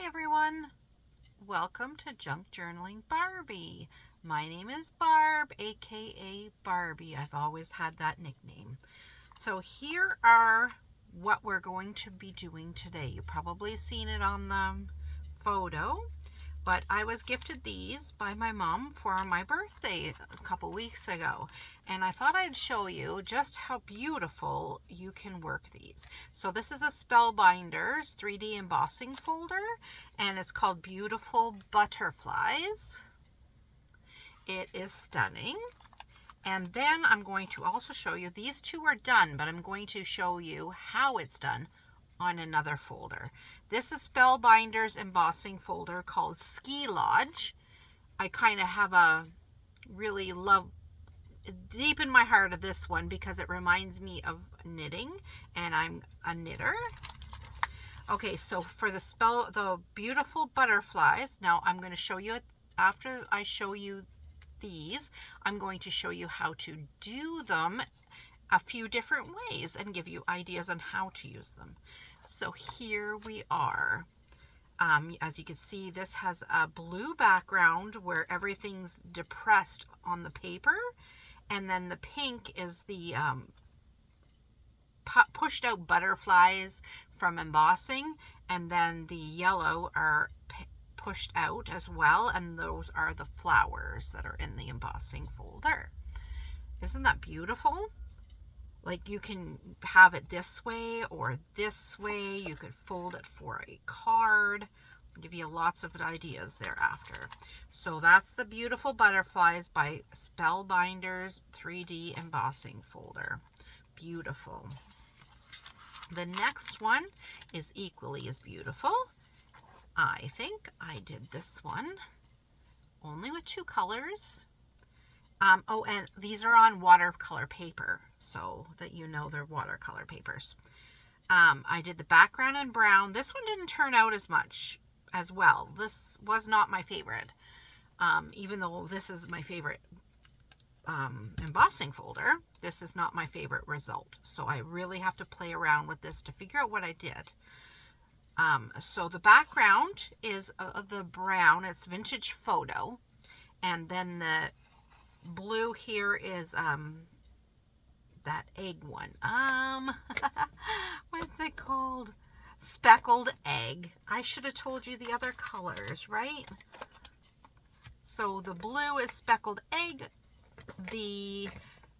Hi everyone, welcome to Junk Journaling Barbie. My name is Barb, aka Barbie. I've always had that nickname. So here are what we're going to be doing today. You've probably seen it on the photo, but I was gifted these by my mom for my birthday a couple weeks ago, and I thought I'd show you just how beautiful you can work these. So this is a Spellbinders 3D embossing folder, and it's called Beautiful Butterflies. It is stunning. And then I'm going to also show you, these two are done, but I'm going to show you how it's done on another folder. This is Spellbinders embossing folder called Ski Lodge. I kind of have a really love deep in my heart of this one because it reminds me of knitting, and I'm a knitter. Okay, so for the Beautiful Butterflies, now I'm going to show you it after I show you these. I'm going to show you how to do them a few different ways and give you ideas on how to use them. So here we are. As you can see, this has a blue background where everything's depressed on the paper, and then the pink is the pushed out butterflies from embossing, and then the yellow are pushed out as well, and those are the flowers that are in the embossing folder. Isn't that beautiful? Like, you can have it this way or this way. You could fold it for a card. I'll give you lots of ideas thereafter. So that's the Beautiful Butterflies by Spellbinders 3D embossing folder. Beautiful. The next one is equally as beautiful. I think I did this one only with two colors. Oh, and these are on watercolor paper, so that you know they're watercolor papers. I did the background in brown. This one didn't turn out as much as well. This was not my favorite, even though this is my favorite embossing folder. This is not my favorite result, so I really have to play around with this to figure out what I did. So the background is the brown. It's vintage photo, and then the blue here is that egg one. What's it called? Speckled egg. I should have told you the other colors, right? So the blue is speckled egg. The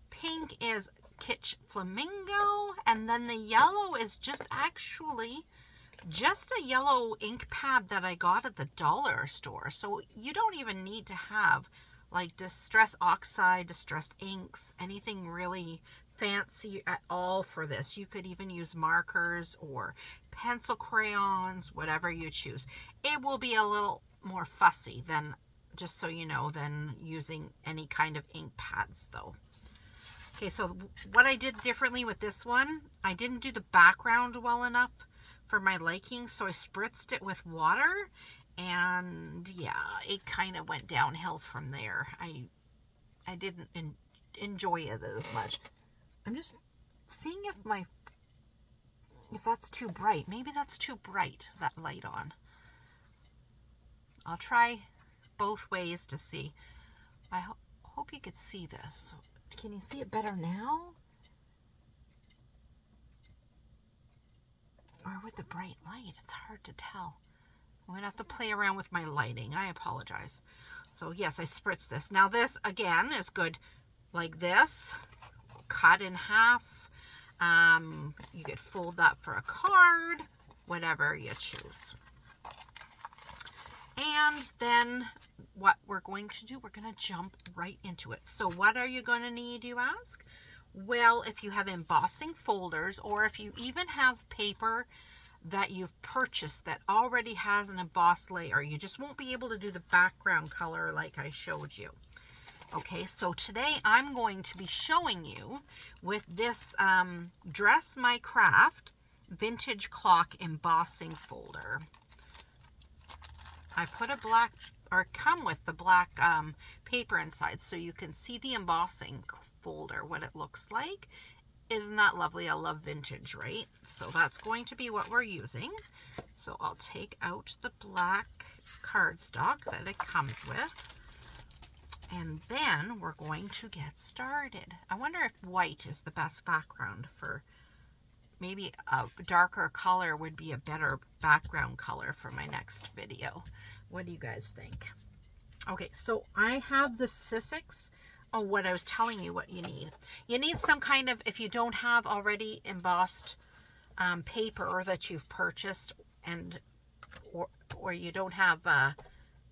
pink is kitsch flamingo, and then the yellow is just a yellow ink pad that I got at the dollar store. So you don't even need to have like distress oxide, distressed inks, anything really fancy at all for this. You could even use markers or pencil crayons, whatever you choose. It will be a little more fussy than, just so you know, than using any kind of ink pads though. Okay, so what I did differently with this one, I didn't do the background well enough for my liking, so I spritzed it with water, and yeah, it kind of went downhill from there. I didn't enjoy it as much. I'm just seeing if that's too bright. Maybe that's too bright, that light on. I'll try both ways to see. I hope you could see this. Can you see it better now? Or with the bright light, it's hard to tell. I'm gonna have to play around with my lighting. I apologize. So yes, I spritzed this. Now this, again, is good like this, cut in half. You could fold that for a card, whatever you choose. And then what we're going to do, we're gonna jump right into it. So what are you gonna need, you ask? Well, if you have embossing folders, or if you even have paper that you've purchased that already has an embossed layer, you just won't be able to do the background color like I showed you. Okay, so today I'm going to be showing you with this Dress My Craft vintage clock embossing folder. I put come with the black paper inside so you can see the embossing folder, what it looks like. Isn't that lovely? I love vintage, right? So that's going to be what we're using. So I'll take out the black cardstock that it comes with. And then we're going to get started. I wonder if white is the best background for, maybe a darker color would be a better background color for my next video. What do you guys think? Okay, so I have the Sissics. Oh, what I was telling you what you need. You need some kind of, if you don't have already embossed paper that you've purchased, and or you don't have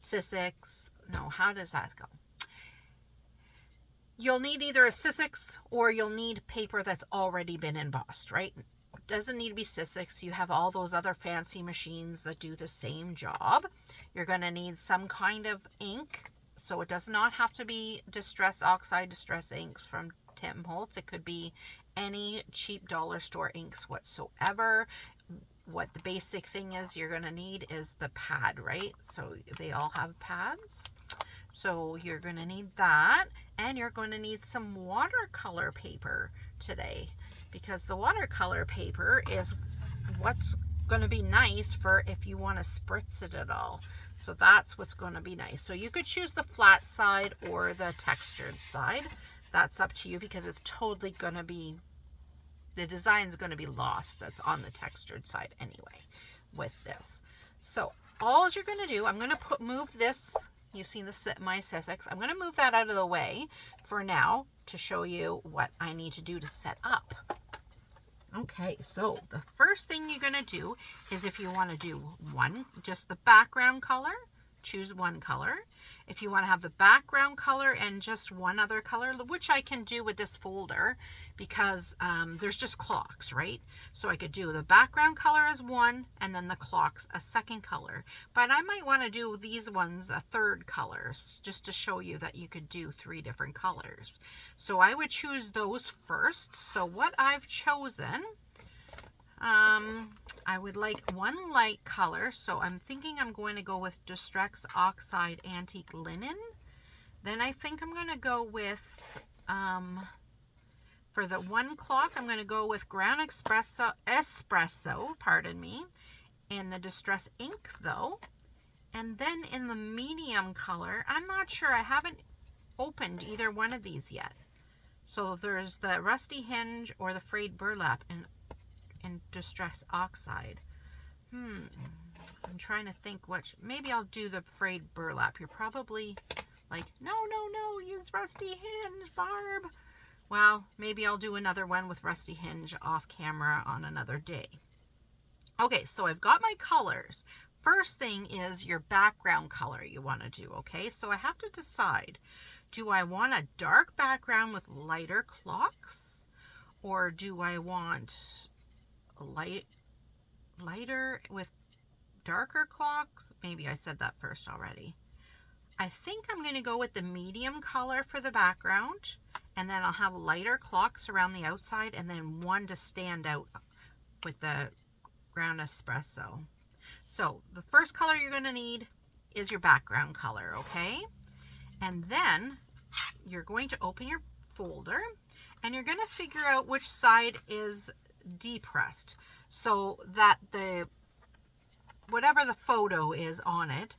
Sissics. No, how does that go? You'll need either a Sissics or you'll need paper that's already been embossed, right? Doesn't need to be Sissics. You have all those other fancy machines that do the same job. You're going to need some kind of ink. So it does not have to be Distress Oxide, Distress inks from Tim Holtz. It could be any cheap dollar store inks whatsoever. What the basic thing is you're going to need is the pad, right? So they all have pads. So you're going to need that, and you're going to need some watercolor paper today, because the watercolor paper is what's going to be nice for if you want to spritz it at all. So that's what's going to be nice. So you could choose the flat side or the textured side. That's up to you, because it's totally going to be, the design's going to be lost that's on the textured side anyway with this. So all you're going to do, I'm going to move this. You've seen my Sissics. I'm going to move that out of the way for now to show you what I need to do to set up. Okay, so the first thing you're going to do is, if you want to do just the background color, choose one color. If you want to have the background color and just one other color, which I can do with this folder, because there's just clocks, right? So I could do the background color as one, and then the clocks a second color. But I might want to do these ones a third color, just to show you that you could do 3 different colors. So I would choose those first. So what I've chosen, I would like one light color, so I'm thinking I'm going to go with Distress Oxide Antique Linen. Then I think I'm going to go with, for the one clock, I'm going to go with Ground Espresso, pardon me, in the Distress Ink though. And then in the medium color, I'm not sure, I haven't opened either one of these yet. So there's the Rusty Hinge or the Frayed Burlap in Distress Oxide. I'm trying to think which. Maybe I'll do the Frayed Burlap. You're probably like, no, use Rusty Hinge, Barb. Well, maybe I'll do another one with Rusty Hinge off camera on another day. Okay, so I've got my colors. First thing is your background color you want to do, okay? So I have to decide, do I want a dark background with lighter clocks, or do I want lighter with darker clocks? Maybe I said that first already. I think I'm going to go with the medium color for the background, and then I'll have lighter clocks around the outside, and then one to stand out with the Ground Espresso. So the first color you're going to need is your background color, okay? And then you're going to open your folder, and you're going to figure out which side is depressed, so that whatever the photo is on it,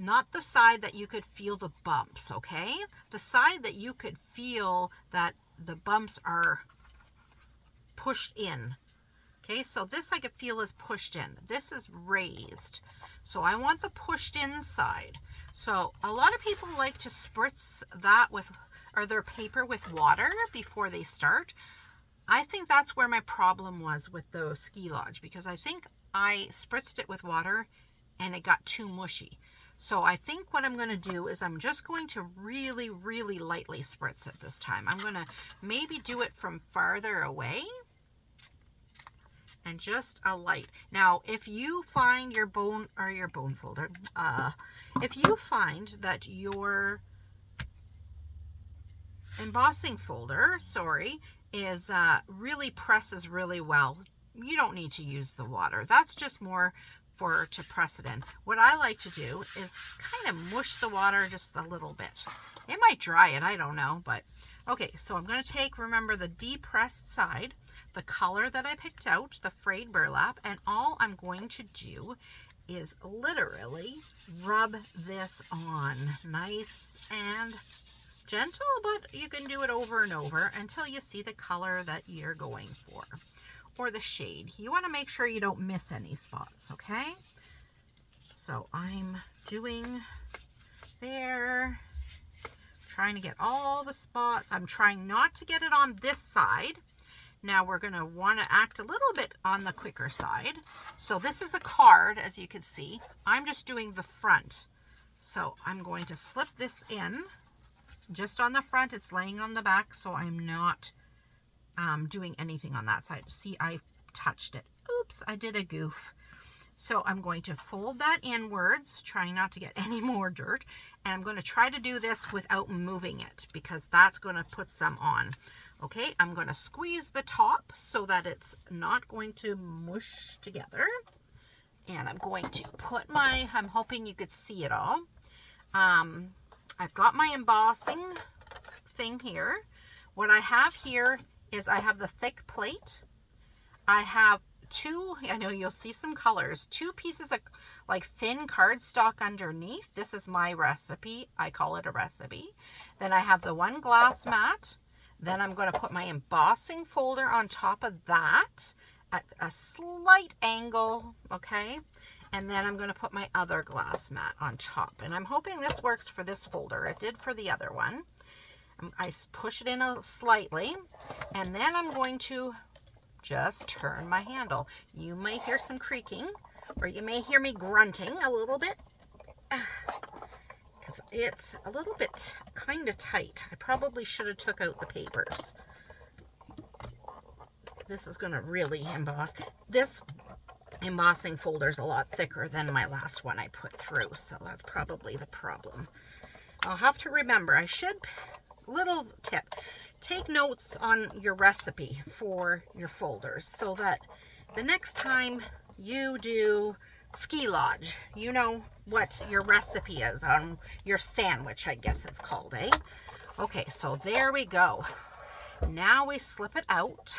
not the side that you could feel the bumps, okay? The side that you could feel that the bumps are pushed in. Okay, so this I could feel is pushed in. This is raised. So I want the pushed in side. So a lot of people like to spritz that with, or their paper with water before they start. I think that's where my problem was with the ski lodge, because I think I spritzed it with water and it got too mushy. So I think what I'm going to do is I'm just going to really, really lightly spritz it this time. I'm going to maybe do it from farther away and just a light. Now, if you find your bone folder, if you find that your embossing folder, is really presses really well, you don't need to use the water. That's just more to press it in. What I like to do is kind of mush the water just a little bit. It might dry it, I don't know, but Okay, so I'm going to take, remember, the depressed side, the color that I picked out, the frayed burlap, and all I'm going to do is literally rub this on nice and gentle, but you can do it over and over until you see the color that you're going for, or the shade. You want to make sure you don't miss any spots, okay? So I'm doing there, trying to get all the spots. I'm trying not to get it on this side. Now we're going to want to act a little bit on the quicker side. So this is a card, as you can see. I'm just doing the front. So I'm going to slip this in just on the front. It's laying on the back, so I'm not doing anything on that side. See, I touched it. Oops, I did a goof. So I'm going to fold that inwards, trying not to get any more dirt. And I'm going to try to do this without moving it, because that's going to put some on. Okay, I'm going to squeeze the top so that it's not going to mush together. And I'm going to put my, I'm hoping you could see it all. I've got my embossing thing here. What I have here is I have the thick plate. I have two, I know you'll see some colors, 2 pieces of like thin cardstock underneath. This is my recipe. I call it a recipe. Then I have the one glass mat. Then I'm going to put my embossing folder on top of that at a slight angle, okay? And then I'm going to put my other glass mat on top. And I'm hoping this works for this folder. It did for the other one. I push it in slightly, and then I'm going to just turn my handle. You may hear some creaking, or you may hear me grunting a little bit, because it's a little bit kind of tight. I probably should have took out the papers. This is going to really emboss. This embossing folder is a lot thicker than my last one I put through, so that's probably the problem. I'll have to remember, little tip, take notes on your recipe for your folders so that the next time you do ski lodge, you know what your recipe is on your sandwich, I guess it's called, eh? Okay, so there we go. Now we slip it out.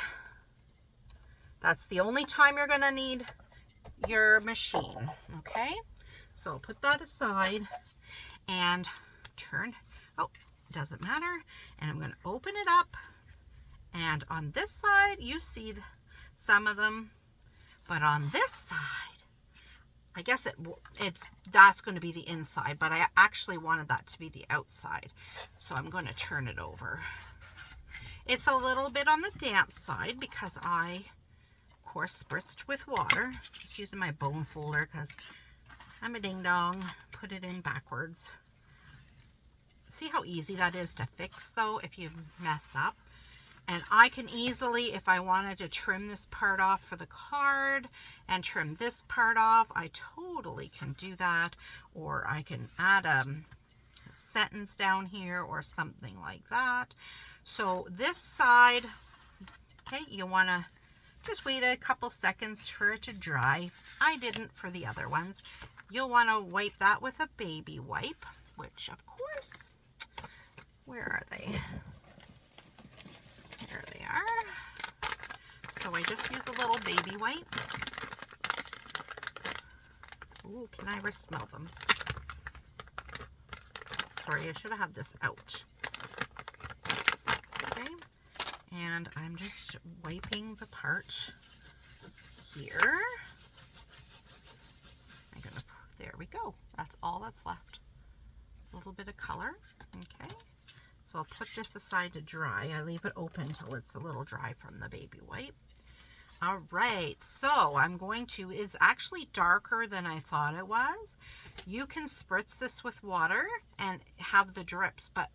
That's the only time you're going to need your machine, okay? So I'll put that aside and turn, doesn't matter. And I'm going to open it up. And on this side, you see some of them. But on this side, I guess that's going to be the inside. But I actually wanted that to be the outside. So I'm going to turn it over. It's a little bit on the damp side because I, of course, spritzed with water. Just using my bone folder because I'm a ding-dong. Put it in backwards. See how easy that is to fix, though, if you mess up. And I can easily, if I wanted to trim this part off for the card and trim this part off, I totally can do that. Or I can add a sentence down here or something like that. So this side, okay, you want to just wait a couple seconds for it to dry. I didn't for the other ones. You'll want to wipe that with a baby wipe, which, of course, where are they? There they are. So I just use a little baby wipe. Ooh, can I ever smell them? Sorry, I should have had this out. Okay. And I'm just wiping the part here. There we go. That's all that's left. A little bit of color. Okay. So I'll put this aside to dry. I leave it open until it's a little dry from the baby wipe. All right, so I'm going to, it's actually darker than I thought it was. You can spritz this with water and have the drips, but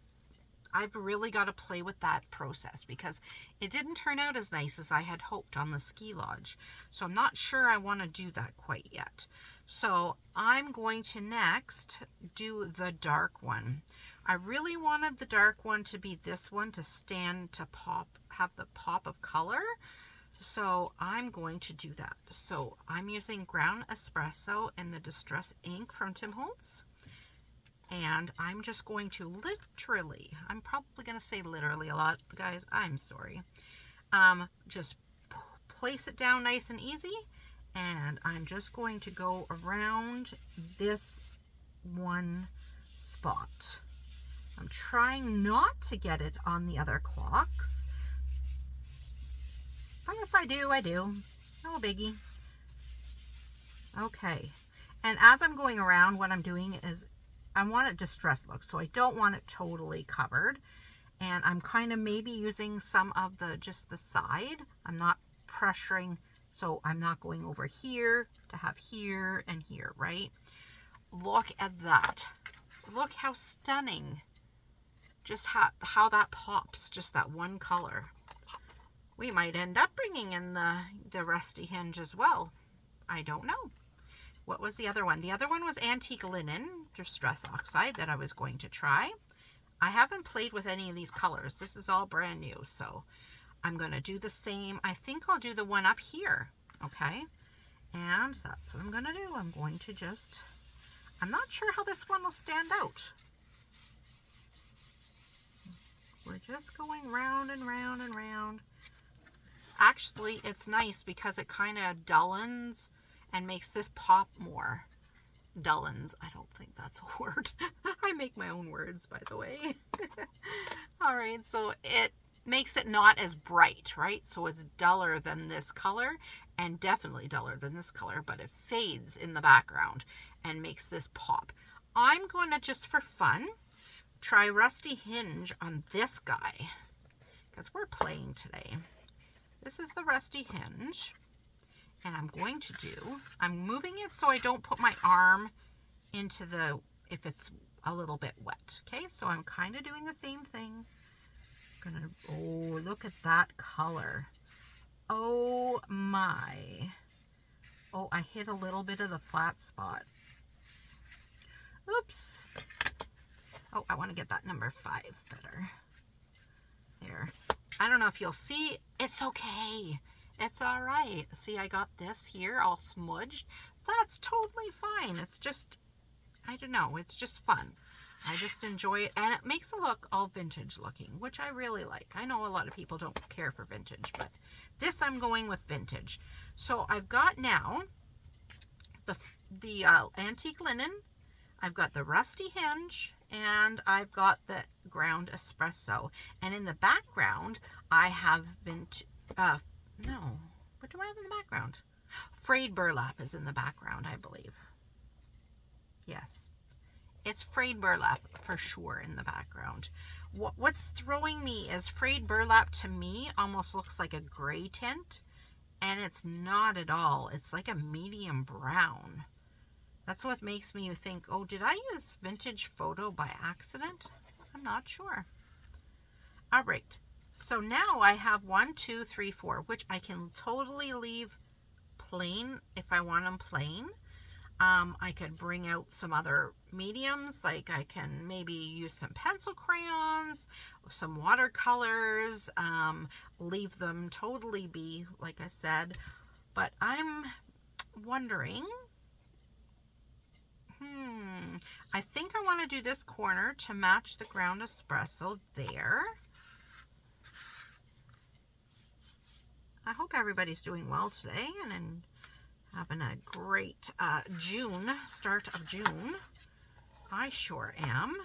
I've really got to play with that process because it didn't turn out as nice as I had hoped on the ski lodge. So I'm not sure I want to do that quite yet. So I'm going to next do the dark one. I really wanted the dark one to be this one to stand to pop, have the pop of color. So I'm going to do that. So I'm using ground espresso in the Distress ink from Tim Holtz. And I'm just going to literally, I'm probably going to say literally a lot, guys, I'm sorry. Just place it down nice and easy. And I'm just going to go around this one spot. I'm trying not to get it on the other clocks. But if I do, I do. No biggie. Okay. And as I'm going around, what I'm doing is I want a distressed look. So I don't want it totally covered. And I'm kind of maybe using some of the, just the side. I'm not pressuring, so I'm not going over here to have here and here, right? Look at that. Look how stunning. Just how that pops, just that one color. We might end up bringing in the rusty hinge as well. I don't know. What was the other one? The other one was antique linen, distress oxide, that I was going to try. I haven't played with any of these colors. This is all brand new, so I'm going to do the same. I think I'll do the one up here, okay? And that's what I'm going to do. I'm going to just, I'm not sure how this one will stand out. We're just going round and round and round. Actually, it's nice because it kind of dullens and makes this pop more. Dullens. I don't think that's a word. I make my own words, by the way. All right, so it makes it not as bright, right? So it's duller than this color and definitely duller than this color, but it fades in the background and makes this pop. I'm going to, just for fun, try Rusty Hinge on this guy because we're playing today. This is the Rusty Hinge, and I'm going to do, I'm moving it so I don't put my arm into the, if it's a little bit wet. Okay, so I'm kind of doing the same thing. Gonna, oh, look at that color. Oh my. Oh, I hit a little bit of the flat spot. Oops. Oh, I want to get that number 5 better. There. I don't know if you'll see. It's okay. It's all right. See, I got this here all smudged. That's totally fine. It's just, I don't know. It's just fun. I just enjoy it. And it makes it look all vintage looking, which I really like. I know a lot of people don't care for vintage, but this I'm going with vintage. So I've got now the antique linen. I've got the Rusty Hinge, and I've got the ground espresso. And in the background, I have no, what do I have in the background? Frayed burlap is in the background, I believe. Yes, it's frayed burlap for sure in the background. What's throwing me is frayed burlap to me almost looks like a gray tint, and it's not at all. It's like a medium brown. That's what makes me think, oh, did I use vintage photo by accident? I'm not sure. All right. So now I have 1, 2, 3, 4, which I can totally leave plain if I want them plain. I could bring out some other mediums, like I can maybe use some pencil crayons, some watercolors, leave them totally be, like I said. But I'm wondering, I think I want to do this corner to match the ground espresso there. I hope everybody's doing well today and having a great start of June. I sure am.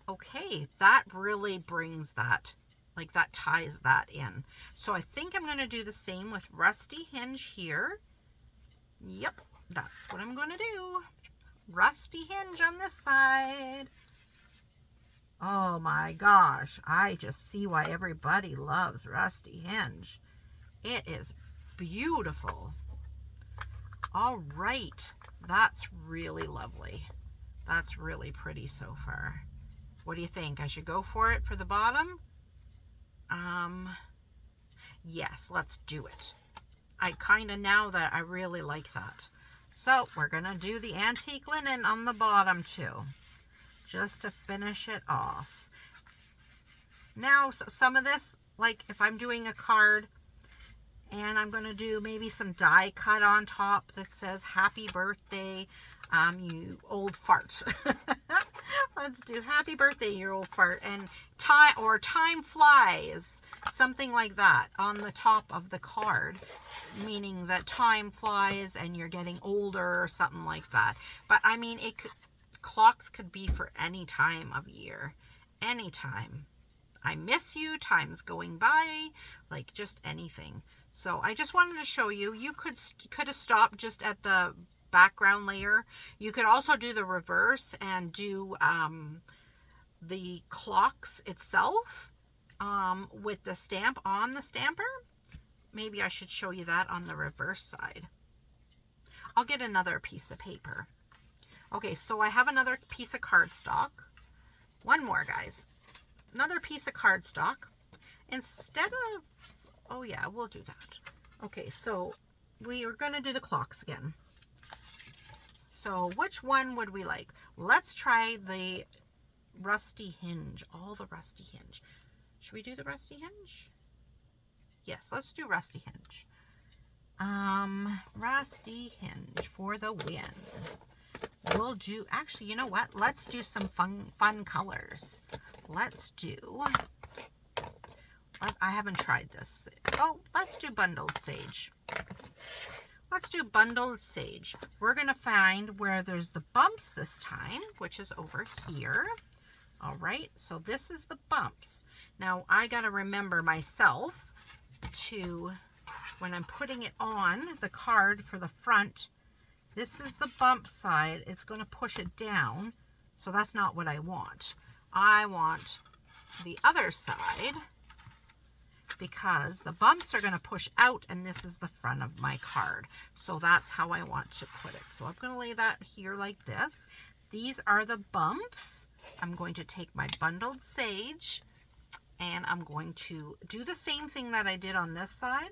Okay, that really brings that, like that ties that in. So I think I'm going to do the same with Rusty Hinge here. Yep, that's what I'm going to do. Rusty Hinge on this side. Oh my gosh, I just see why everybody loves Rusty Hinge. It is beautiful. All right, that's really lovely. That's really pretty so far. What do you think? I should go for it for the bottom? Yes, let's do it. I kind of, now that I really like that. So we're going to do the antique linen on the bottom too, just to finish it off. Now, some of this, like if I'm doing a card And I'm going to do maybe some die cut on top that says happy birthday, you old fart. Let's do happy birthday, you old fart. And time flies, something like that on the top of the card, meaning that time flies and you're getting older or something like that. But I mean, clocks could be for any time of year, anytime. I miss you, time's going by, like just anything. So I just wanted to show you, you could have stopped just at the background layer. You could also do the reverse and do the clocks itself with the stamp on the stamper. Maybe I should show you that on the reverse side. I'll get another piece of paper. Okay, so I have another piece of cardstock. One more, guys. Another piece of cardstock. Instead of, oh yeah, we'll do that. Okay, so we are going to do the clocks again. So which one would we like? Let's try the rusty hinge, all the rusty hinge. Should we do the rusty hinge? Yes, let's do rusty hinge. Rusty hinge for the win. We'll do, actually, you know what? Let's do some fun colors. Let's do, I haven't tried this. Oh, let's do bundled sage. Let's do bundled sage. We're going to find where there's the bumps this time, which is over here. All right, so this is the bumps. Now, I got to remember myself to, when I'm putting it on the card for the front, this is the bump side. It's going to push it down, so that's not what I want. I want the other side because the bumps are going to push out, and this is the front of my card. So that's how I want to put it. So I'm going to lay that here like this. These are the bumps. I'm going to take my bundled sage, and I'm going to do the same thing that I did on this side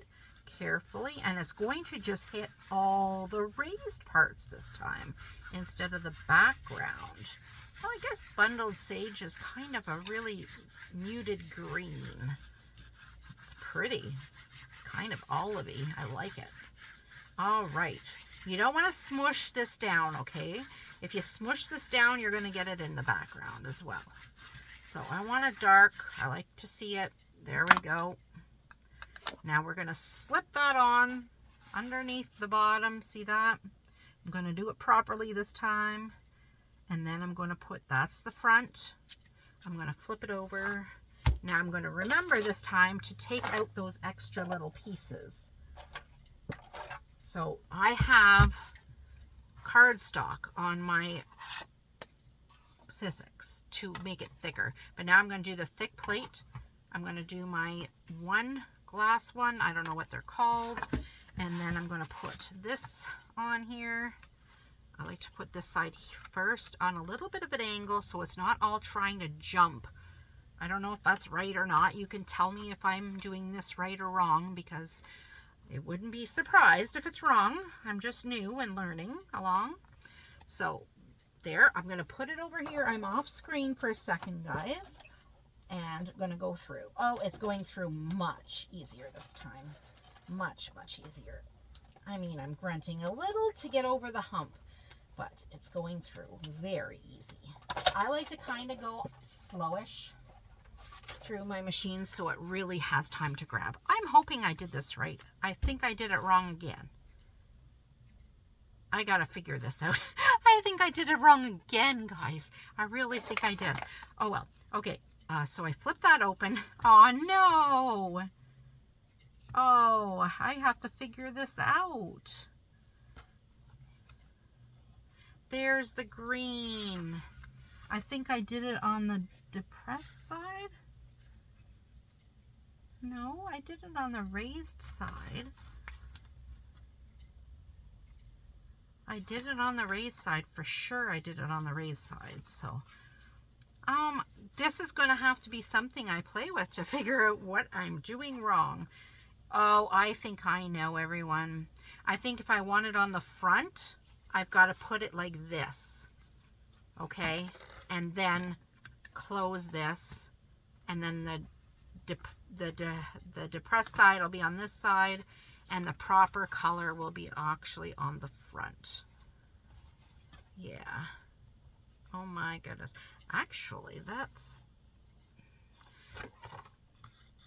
carefully, and it's going to just hit all the raised parts this time instead of the background. Well, I guess bundled sage is kind of a really muted green. It's pretty. It's kind of olivey. I like it. All right. You don't want to smush this down, okay? If you smush this down, you're going to get it in the background as well. So I want it dark. I like to see it. There we go. Now we're going to slip that on underneath the bottom. See that? I'm going to do it properly this time. And then I'm going to put, that's the front. I'm going to flip it over. Now I'm going to remember this time to take out those extra little pieces. So I have cardstock on my Sizzix to make it thicker. But now I'm going to do the thick plate. I'm going to do my one glass one. I don't know what they're called. And then I'm going to put this on here. I like to put this side first on a little bit of an angle so it's not all trying to jump. I don't know if that's right or not. You can tell me if I'm doing this right or wrong, because it wouldn't be surprised if it's wrong. I'm just new and learning along. So there, I'm going to put it over here. I'm off screen for a second, guys. And I'm going to go through. Oh, it's going through much easier this time. Much, much easier. I mean, I'm grunting a little to get over the hump, but it's going through very easy. I like to kind of go slowish through my machine so it really has time to grab. I'm hoping I did this right. I think I did it wrong again. I gotta figure this out. I think I did it wrong again, guys. I really think I did. Oh well. Okay. So I flip that open. Oh no. Oh, I have to figure this out. There's the green. I think I did it on the depressed side. No, I did it on the raised side. I did it on the raised side for sure. I did it on the raised side. So, this is going to have to be something I play with to figure out what I'm doing wrong. Oh, I think I know, everyone. I think if I want it on the front, I've got to put it like this. Okay? And then close this. And then the depressed side will be on this side. and the proper color will be actually on the front. Yeah. Oh my goodness. Actually,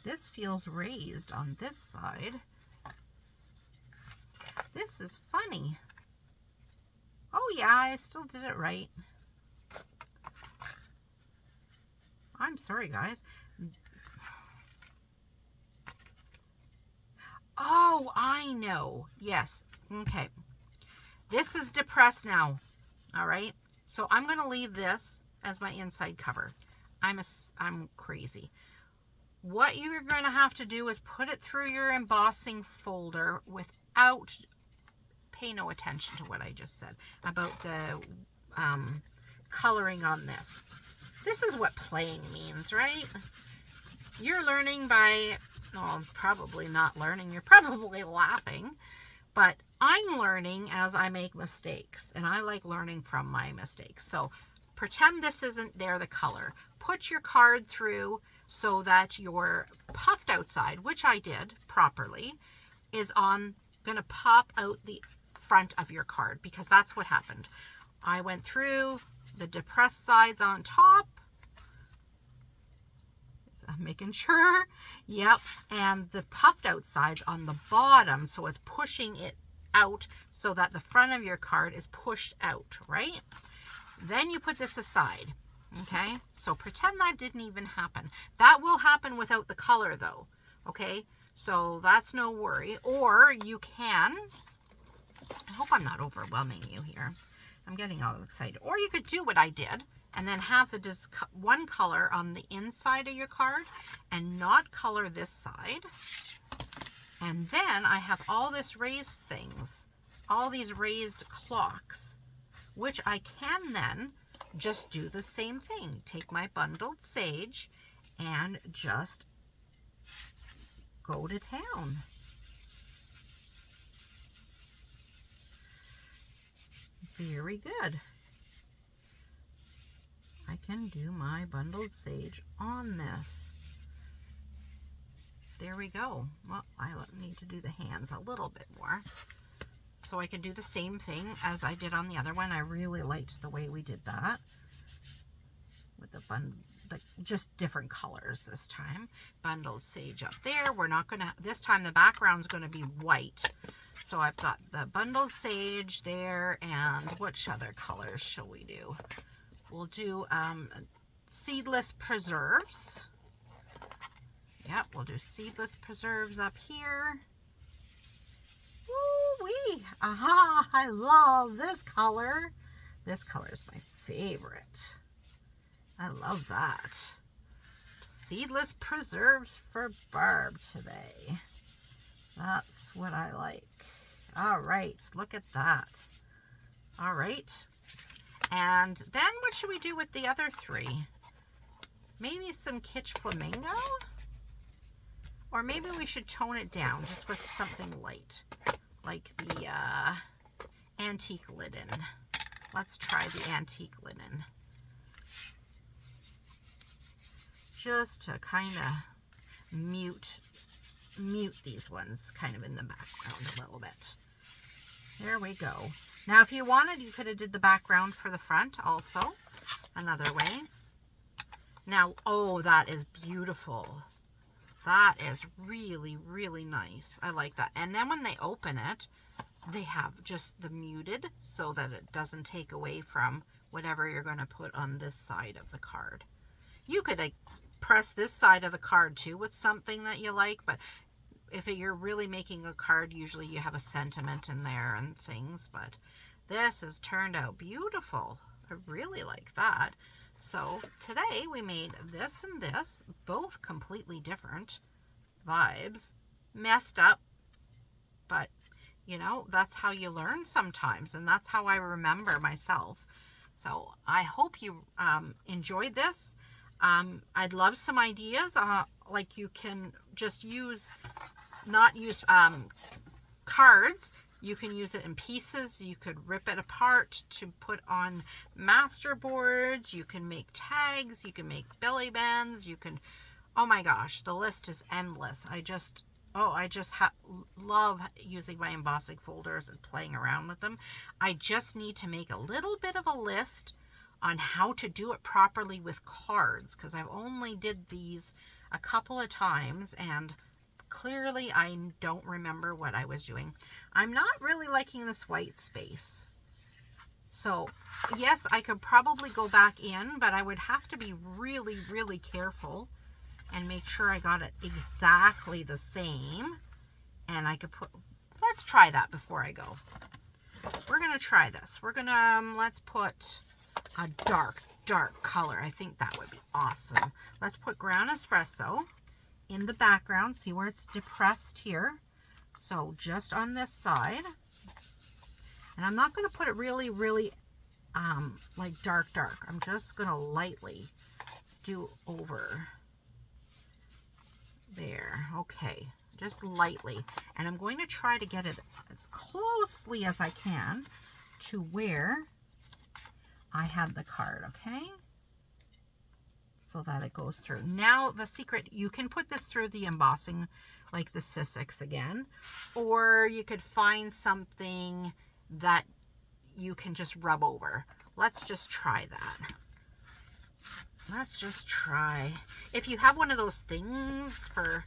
this feels raised on this side. This is funny. Oh yeah, I still did it right. I'm sorry, guys. Oh, I know. Yes. Okay. This is depressed now. All right. So I'm going to leave this as my inside cover. I'm crazy. What you're going to have to do is put it through your embossing folder without, pay no attention to what I just said about the coloring on this. This is what playing means, right? You're learning by, well, probably not learning. You're probably laughing. But I'm learning as I make mistakes. And I like learning from my mistakes. So pretend this isn't there, the color. Put your card through so that your puffed outside, which I did properly, is going to pop out the front of your card. Because that's what happened. I went through the depressed sides on top. I'm making sure. Yep. And the puffed out sides on the bottom. So it's pushing it out so that the front of your card is pushed out, right? Then you put this aside. Okay. So pretend that didn't even happen. That will happen without the color though. Okay. So that's no worry. Or you can, I hope I'm not overwhelming you here. I'm getting all excited. Or you could do what I did and then have the one color on the inside of your card and not color this side. And then I have all this raised things, all these raised clocks, which I can then just do the same thing. Take my bundled sage and just go to town. Very good. I can do my bundled sage on this. There we go. Well, I need to do the hands a little bit more. So I can do the same thing as I did on the other one. I really liked the way we did that. With the just different colors this time. Bundled sage up there. We're not going to, this time the background's going to be white. So I've got the bundled sage there, and which other colors shall we do? We'll do seedless preserves. Yep, we'll do seedless preserves up here. Woo-wee! Aha! I love this color. This color is my favorite. I love that. Seedless preserves for Barb today. That's what I like. All right, look at that. All right. And then what should we do with the other three? Maybe some kitsch flamingo? Or maybe we should tone it down just with something light, like the antique linen. Let's try the antique linen. Just to kind of mute these ones kind of in the background a little bit. There we go. Now, if you wanted, you could have did the background for the front also. Another way. Now, oh, that is beautiful. That is really, really nice. I like that. And then when they open it, they have just the muted so that it doesn't take away from whatever you're going to put on this side of the card. You could press this side of the card too with something that you like, but if you're really making a card, usually you have a sentiment in there and things, but this has turned out beautiful. I really like that. So today we made this and this, both completely different vibes, messed up, but you know, that's how you learn sometimes, and that's how I remember myself. So I hope you enjoyed this. I'd love some ideas. Like you can just not use cards. You can use it in pieces. You could rip it apart to put on master boards. You can make tags. You can make belly bands. You can, oh my gosh, the list is endless. Oh, I just love using my embossing folders and playing around with them. I just need to make a little bit of a list on how to do it properly with cards, because I've only did these a couple of times and clearly I don't remember what I was doing. I'm not really liking this white space. So yes, I could probably go back in, but I would have to be really, really careful and make sure I got it exactly the same. And I could put, let's try that before I go. We're gonna try this. We're gonna, let's put a dark color. I think that would be awesome. Let's put ground espresso in the background. See where it's depressed here? So just on this side. And I'm not gonna put it really, really like dark. I'm just gonna lightly do over there. Okay, just lightly. And I'm going to try to get it as closely as I can to where I had the card, okay? So that it goes through. Now the secret, you can put this through the embossing like the Sissix again, or you could find something that you can just rub over. Let's just try that. Let's just try. If you have one of those things for,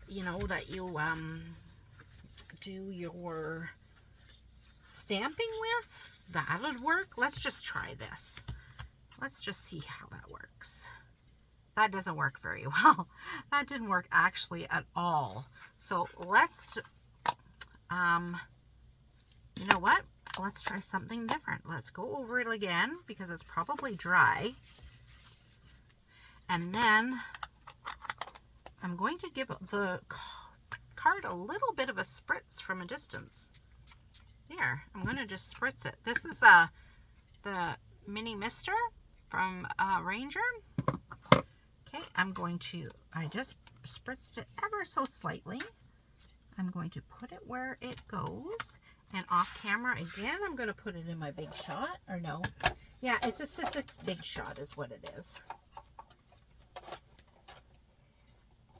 you know, that you do your stamping with, that would work. Let's just try this. Let's just see how that works. That doesn't work very well. That didn't work actually at all. So let's, you know what? Let's try something different. Let's go over it again because it's probably dry. And then I'm going to give the card a little bit of a spritz from a distance. There, I'm going to just spritz it. This is the mini mister from Ranger. Okay, I just spritzed it ever so slightly. I'm going to put it where it goes. And off camera again, I'm going to put it in my Big Shot. Or no, yeah, it's a Sissix Big Shot is what it is.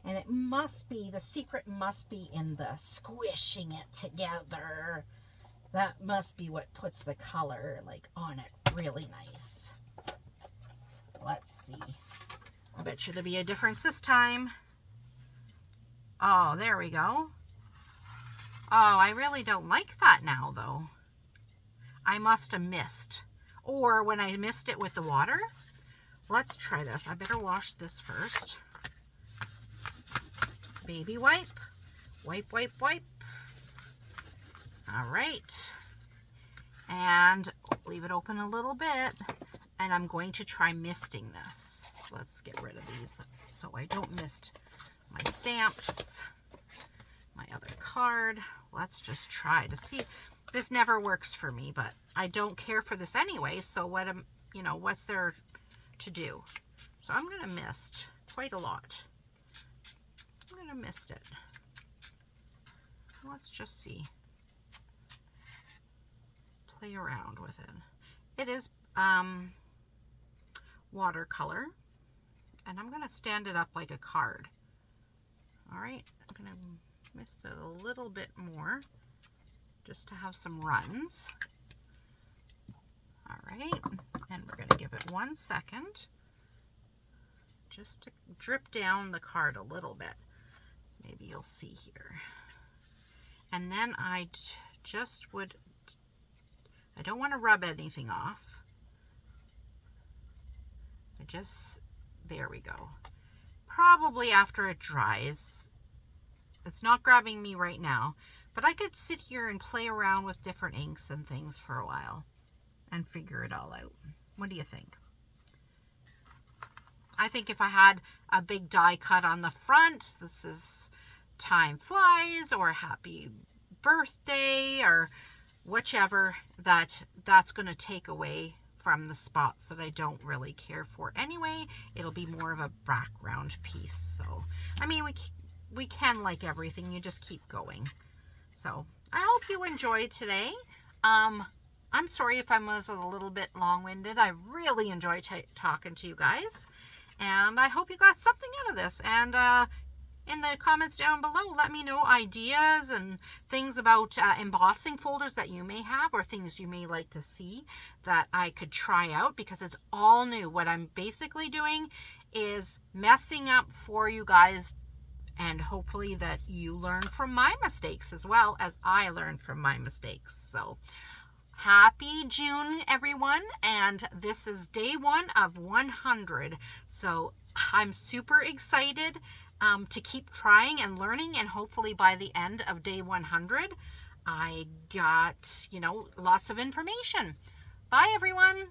And it must be, the secret must be in the squishing it together. That must be what puts the color like on it really nice. Let's see. I bet you there'll be a difference this time. Oh, there we go. Oh, I really don't like that now though. I must have missed. Or when I missed it with the water. Let's try this. I better wash this first. Baby wipe, wipe, wipe, wipe. All right, and leave it open a little bit, and I'm going to try misting this. Let's get rid of these so I don't mist my stamps, my other card. Let's just try to see. This never works for me, but I don't care for this anyway, so what's there to do? So I'm going to mist quite a lot. I'm going to mist it. Let's just see. Play around with it. It is watercolor, and I'm going to stand it up like a card. All right, I'm going to mist it a little bit more just to have some runs. All right, and we're going to give it 1 second just to drip down the card a little bit. Maybe you'll see here. And then I don't want to rub anything off. There we go. Probably after it dries. It's not grabbing me right now, but I could sit here and play around with different inks and things for a while and figure it all out. What do you think? I think if I had a big die cut on the front, this is Time Flies or Happy Birthday or whichever, that's going to take away from the spots that I don't really care for anyway. It'll be more of a background piece. So, I mean, we can like everything. You just keep going. So, I hope you enjoyed today. I'm sorry if I was a little bit long-winded. I really enjoyed talking to you guys. And I hope you got something out of this. And in the comments down below. Let me know ideas and things about embossing folders that you may have, or things you may like to see that I could try out, because it's all new. What I'm basically doing is messing up for you guys, and hopefully that you learn from my mistakes as well as I learn from my mistakes. So happy June, everyone, and this is day 1 of 100. So I'm super excited to keep trying and learning, and hopefully by the end of day 100 I got, lots of information. Bye, everyone.